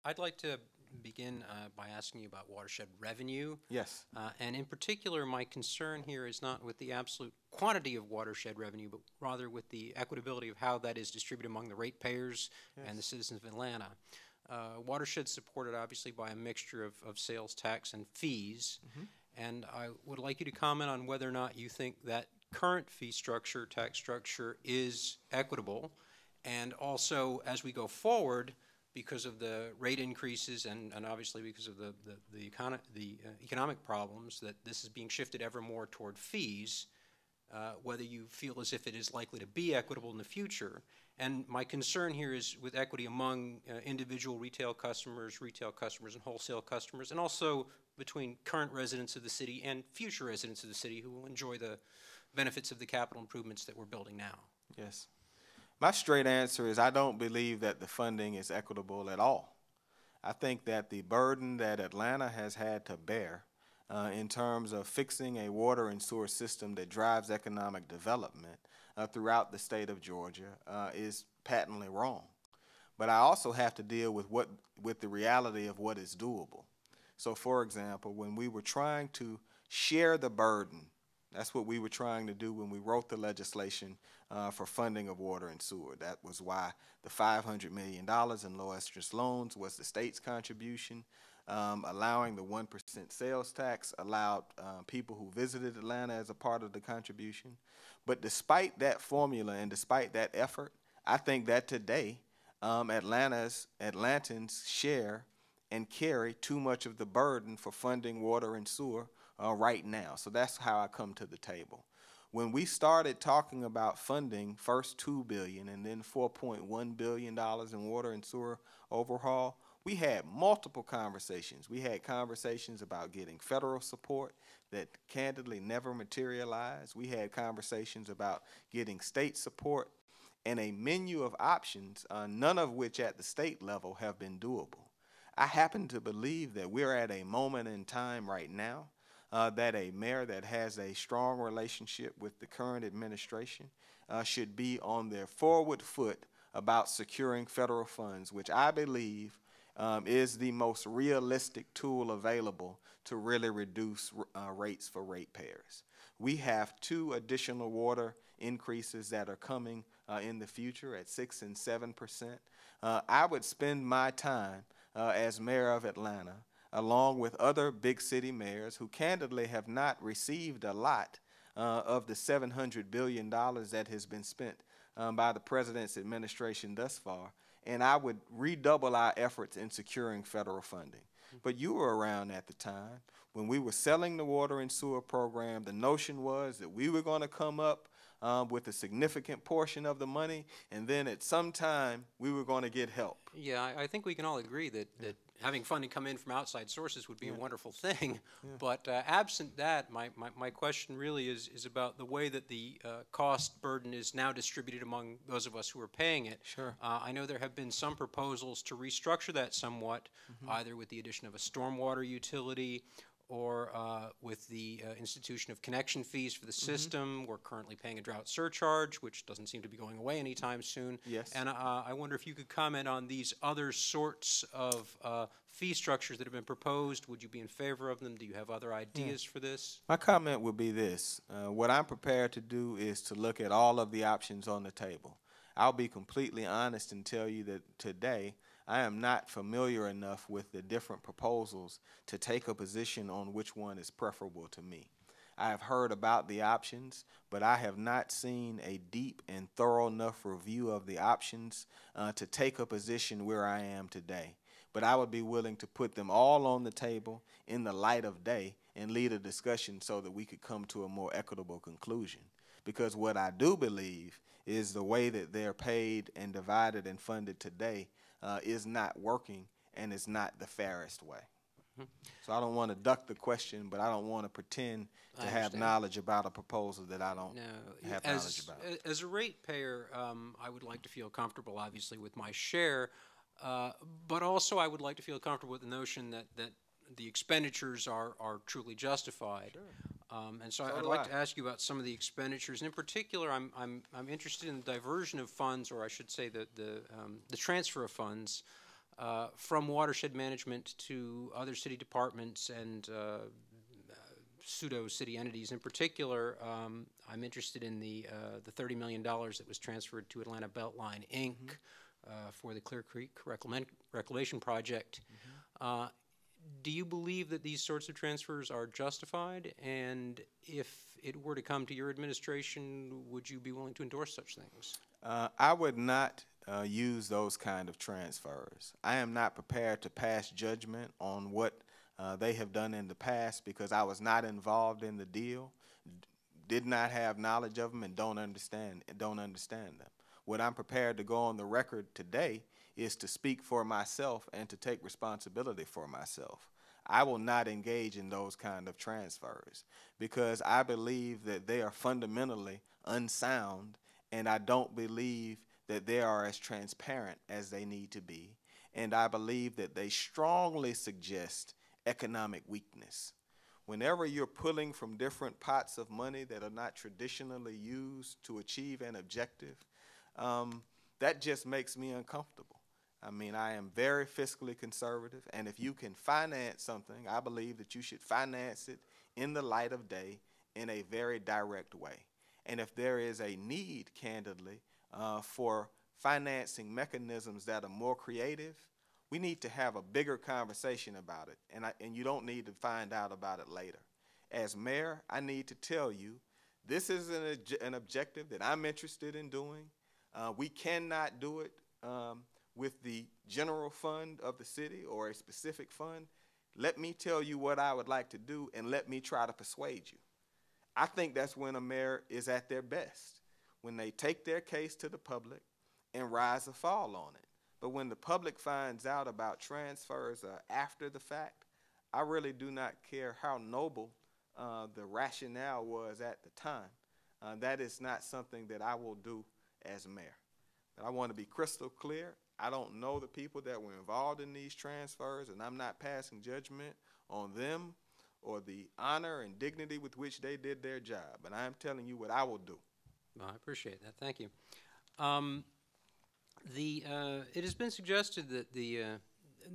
I'd like to begin by asking you about watershed revenue. Yes. And in particular, my concern here is not with the absolute quantity of watershed revenue, but rather with the equitability of how that is distributed among the ratepayers and the Yes. citizens of Atlanta. Watershed supported obviously by a mixture of sales tax and fees. Hmm. And I would like you to comment on whether or not you think that current fee structure, tax structure, is equitable. And also, as we go forward, because of the rate increases and obviously because of the economic problems, that this is being shifted ever more toward fees, whether you feel as if it is likely to be equitable in the future. And my concern here is with equity among individual retail customers, and wholesale customers, and also between current residents of the city and future residents of the city who will enjoy the benefits of the capital improvements that we're building now. Yes. My straight answer is I don't believe that the funding is equitable at all. I think that the burden that Atlanta has had to bear in terms of fixing a water and sewer system that drives economic development throughout the state of Georgia is patently wrong. But I also have to deal with the reality of what is doable. So, for example, when we were trying to share the burden, that's what we were trying to do when we wrote the legislation for funding of water and sewer. That was why the $500 million in low interest loans was the state's contribution. Allowing the 1% sales tax allowed people who visited Atlanta as a part of the contribution. But despite that formula and despite that effort, I think that today Atlantans share and carry too much of the burden for funding water and sewer right now. So that's how I come to the table. When we started talking about funding first $2 billion and then $4.1 billion in water and sewer overhaul, we had multiple conversations. We had conversations about getting federal support that candidly never materialized. We had conversations about getting state support and a menu of options, none of which at the state level have been doable. I happen to believe that we're at a moment in time right now that a mayor that has a strong relationship with the current administration should be on their forward foot about securing federal funds, which I believe is the most realistic tool available to really reduce rates for ratepayers. We have 2 additional water increases that are coming in the future at 6% and 7%. I would spend my time as mayor of Atlanta, along with other big city mayors who candidly have not received a lot of the $700 billion that has been spent by the president's administration thus far, and I would redouble our efforts in securing federal funding. But you were around at the time. When we were selling the water and sewer program, the notion was that we were going to come up with a significant portion of the money, and then at some time we were going to get help. Yeah, I think we can all agree that having funding come in from outside sources would be a wonderful thing. Yeah. But absent that, my question really is about the way that the cost burden is now distributed among those of us who are paying it. Sure. I know there have been some proposals to restructure that somewhat, either with the addition of a stormwater utility or with the institution of connection fees for the system. We're currently paying a drought surcharge, which doesn't seem to be going away anytime soon. Yes. And I wonder if you could comment on these other sorts of fee structures that have been proposed. Would you be in favor of them? Do you have other ideas for this? My comment would be this. What I'm prepared to do is to look at all of the options on the table. I'll be completely honest and tell you that today I am not familiar enough with the different proposals to take a position on which one is preferable to me. I have heard about the options, but I have not seen a deep and thorough enough review of the options to take a position where I am today. But I would be willing to put them all on the table in the light of day and lead a discussion so that we could come to a more equitable conclusion. Because what I do believe is the way that they're paid and divided and funded today is not working and is not the fairest way. So I don't want to duck the question, but I don't want to pretend to have knowledge about a proposal that I don't have knowledge about. As a ratepayer, I would like to feel comfortable, obviously, with my share, but also I would like to feel comfortable with the notion that the expenditures are truly justified. Sure. And so I'd like to ask you about some of the expenditures. And in particular, I'm interested in the diversion of funds, or I should say the transfer of funds from watershed management to other city departments and pseudo-city entities. In particular, I'm interested in the $30 million that was transferred to Atlanta Beltline, Inc. For the Clear Creek Reclamation Project. Do you believe that these sorts of transfers are justified? And if it were to come to your administration, would you be willing to endorse such things? I would not use those kind of transfers. I am not prepared to pass judgment on what they have done in the past because I was not involved in the deal, did not have knowledge of them, and don't understand them. What I'm prepared to go on the record today is to speak for myself and to take responsibility for myself. I will not engage in those kind of transfers because I believe that they are fundamentally unsound, and I don't believe that they are as transparent as they need to be, and I believe that they strongly suggest economic weakness. Whenever you're pulling from different pots of money that are not traditionally used to achieve an objective, that just makes me uncomfortable. I mean, I am very fiscally conservative, and if you can finance something, I believe that you should finance it in the light of day in a very direct way. And if there is a need, candidly, for financing mechanisms that are more creative, we need to have a bigger conversation about it, and you don't need to find out about it later. As mayor, I need to tell you, this is an objective that I'm interested in doing. We cannot do it with the general fund of the city or a specific fund. Let me tell you what I would like to do, and let me try to persuade you. I think that's when a mayor is at their best, when they take their case to the public and rise or fall on it. But when the public finds out about transfers after the fact, I really do not care how noble the rationale was at the time. That is not something that I will do as mayor. But I want to be crystal clear. I don't know the people that were involved in these transfers, and I'm not passing judgment on them or the honor and dignity with which they did their job. But I'm telling you what I will do. Well, I appreciate that. Thank you. It has been suggested that the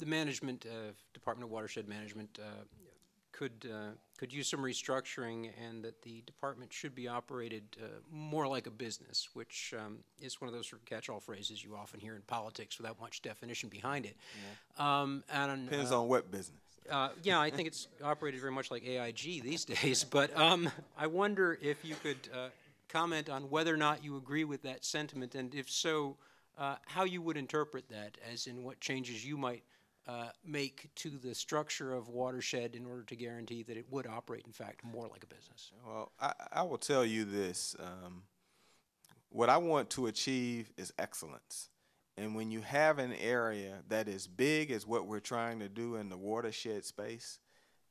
management Department of Watershed Management could use some restructuring, and that the department should be operated more like a business, which is one of those sort of catch-all phrases you often hear in politics without much definition behind it. Yeah. Depends on what business. Yeah, I think it's operated very much like AIG these days. But I wonder if you could comment on whether or not you agree with that sentiment, and if so, how you would interpret that, as in what changes you might make to the structure of Watershed in order to guarantee that it would operate, in fact, more like a business. Well, I will tell you this. What I want to achieve is excellence. And when you have an area that is big as what we're trying to do in the watershed space,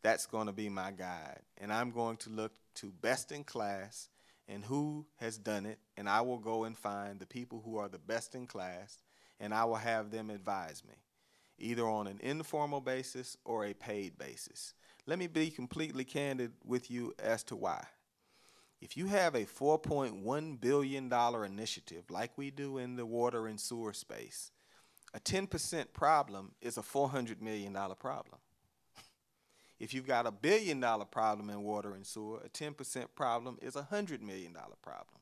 that's going to be my guide. And I'm going to look to best in class and who has done it, and I will go and find the people who are the best in class, and I will have them advise me, either on an informal basis or a paid basis. Let me be completely candid with you as to why. If you have a $4.1 billion initiative like we do in the water and sewer space, a 10% problem is a $400 million problem. If you've got a $1 billion problem in water and sewer, a 10% problem is a $100 million problem.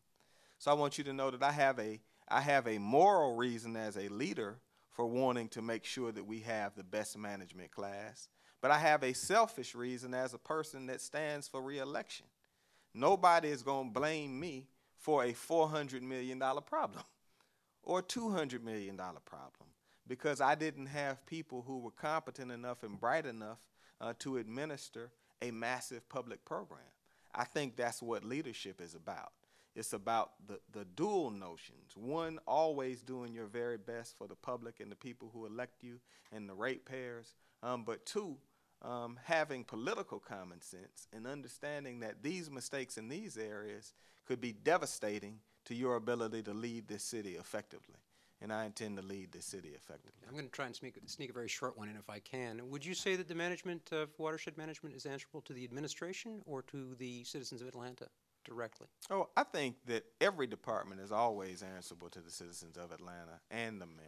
So I want you to know that I have a moral reason as a leader for wanting to make sure that we have the best management class, but I have a selfish reason as a person that stands for re-election. Nobody is going to blame me for a $400 million problem or a $200 million problem because I didn't have people who were competent enough and bright enough to administer a massive public program. I think that's what leadership is about. It's about the dual notions. One, always doing your very best for the public and the people who elect you and the ratepayers. But two, having political common sense and understanding that these mistakes in these areas could be devastating to your ability to lead this city effectively. And I intend to lead this city effectively. I'm going to try and sneak a very short one in if I can. Would you say that the management of watershed management is answerable to the administration or to the citizens of Atlanta directly? Oh, I think that every department is always answerable to the citizens of Atlanta and the mayor.